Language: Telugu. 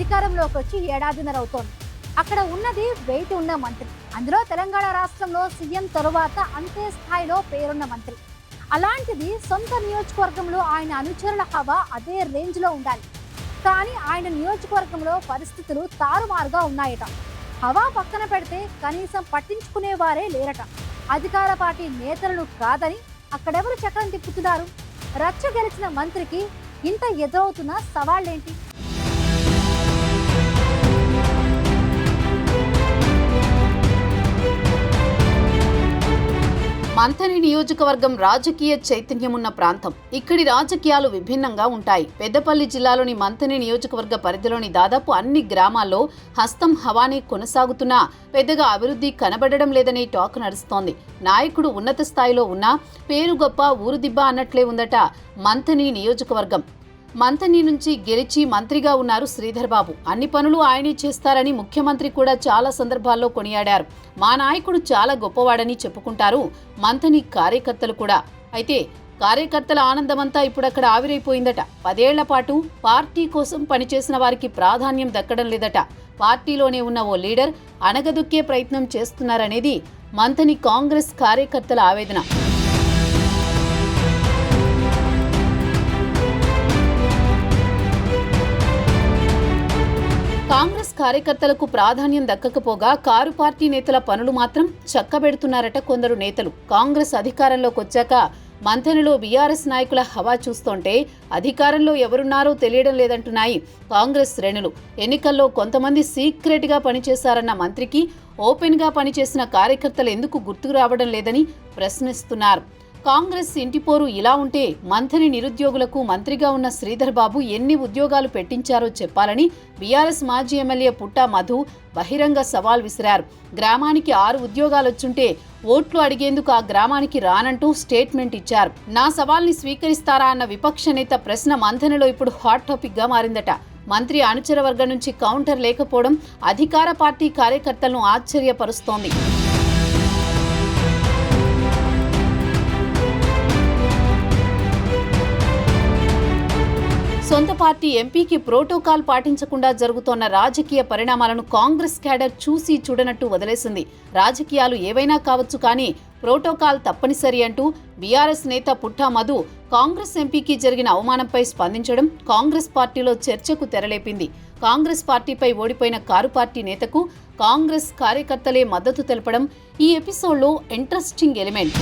అధికారంలోకి వచ్చి ఏడాదిన్నర అవుతోంది. అక్కడ ఉన్నది వెయిట్ ఉన్న మంత్రి, అందులో తెలంగాణ రాష్ట్రంలో సీఎం తరువాత అంతే స్థాయిలో పేరున్న మంత్రి. అలాంటిది సొంత నియోజకవర్గంలో ఆయన అనుచరుల హవా అదే రేంజ్ లో ఉండాలి. కానీ ఆయన నియోజకవర్గంలో పరిస్థితులు తారుమారుగా ఉన్నాయట. హవా పక్కన పెడితే కనీసం పట్టించుకునేవారే లేరట. అధికార పార్టీ నేతలను కాదని అక్కడెవరు చక్రం తిప్పుతున్నారు? రచ్చ గెలిచిన మంత్రికి ఇంత ఎదురవుతున్న సవాళ్ళేంటి? మంథని నియోజకవర్గం రాజకీయ చైతన్యమున్న ప్రాంతం. ఇక్కడి రాజకీయాలు విభిన్నంగా ఉంటాయి. పెద్దపల్లి జిల్లాలోని మంథని నియోజకవర్గ పరిధిలోని దాదాపు అన్ని గ్రామాల్లో హస్తం హవానే కొనసాగుతున్నా పెద్దగా అభివృద్ధి కనబడడం లేదనే టాక్ నడుస్తోంది. నాయకుడు ఉన్నత స్థాయిలో ఉన్నా పేరు గొప్ప ఊరు దిబ్బ అన్నట్లే ఉందట మంథని నియోజకవర్గం. మంథని నుంచి గెలిచి మంత్రిగా ఉన్నారు శ్రీధర్ బాబు. అన్ని పనులు ఆయనే చేస్తారని ముఖ్యమంత్రి కూడా చాలా సందర్భాల్లో కొనియాడారు. మా నాయకుడు చాలా గొప్పవాడని చెప్పుకుంటారు మంథని కార్యకర్తలు కూడా. అయితే కార్యకర్తల ఆనందమంతా ఇప్పుడు అక్కడ ఆవిరైపోయిందట. 10 ఏళ్ల పాటు పార్టీ కోసం పనిచేసిన వారికి ప్రాధాన్యం దక్కడం లేదట. పార్టీలోనే ఉన్న ఓ లీడర్ అణగదొక్కే ప్రయత్నం చేస్తున్నారనేది మంథని కాంగ్రెస్ కార్యకర్తల ఆవేదన. కాంగ్రెస్ కార్యకర్తలకు ప్రాధాన్యం దక్కకపోగా కారు పార్టీ నేతల పనులు మాత్రం చక్కబెడుతున్నారట కొందరు నేతలు. కాంగ్రెస్ అధికారంలోకి వచ్చాక మంథనిలో బీఆర్ఎస్ నాయకుల హవా చూస్తుంటే అధికారంలో ఎవరున్నారో తెలియడం లేదంటున్నాయి కాంగ్రెస్ శ్రేణులు. ఎన్నికల్లో కొంతమంది సీక్రెట్గా పనిచేశారన్న మంత్రికి ఓపెన్గా పనిచేసిన కార్యకర్తలు ఎందుకు గుర్తుకు రావడం లేదని ప్రశ్నిస్తున్నారు. కాంగ్రెస్ ఇంటిపోరు ఇలా ఉంటే మంథని నిరుద్యోగులకు మంత్రిగా ఉన్న శ్రీధర్ బాబు ఎన్ని ఉద్యోగాలు పెట్టించారో చెప్పాలని బీఆర్ఎస్ మాజీ ఎమ్మెల్యే పుట్టా మధు బహిరంగ సవాల్ విసిరారు. గ్రామానికి 6 ఉద్యోగాలొచ్చుంటే ఓట్లు అడిగేందుకు ఆ గ్రామానికి రానంటూ స్టేట్మెంట్ ఇచ్చారు. నా సవాల్ని స్వీకరిస్తారా అన్న విపక్ష నేత ప్రశ్న మంథనిలో ఇప్పుడు హాట్ టాపిక్ గా మారిందట. మంత్రి అనుచర వర్గం నుంచి కౌంటర్ లేకపోవడం అధికార పార్టీ కార్యకర్తలను ఆశ్చర్యపరుస్తోంది. సొంత పార్టీ ఎంపీకి ప్రోటోకాల్ పాటించకుండా జరుగుతోన్న రాజకీయ పరిణామాలను కాంగ్రెస్ క్యాడర్ చూసి చూడనట్టు వదిలేసింది. రాజకీయాలు ఏవైనా కావచ్చు కానీ ప్రోటోకాల్ తప్పనిసరి అంటూ బీఆర్ఎస్ నేత పుట్టా మధు కాంగ్రెస్ ఎంపీకి జరిగిన అవమానంపై స్పందించడం కాంగ్రెస్ పార్టీలో చర్చకు తెరలేపింది. కాంగ్రెస్ పార్టీపై ఓడిపోయిన కారు పార్టీ నేతకు కాంగ్రెస్ కార్యకర్తలే మద్దతు తెలపడం ఈ ఎపిసోడ్లో ఇంట్రెస్టింగ్ ఎలిమెంట్.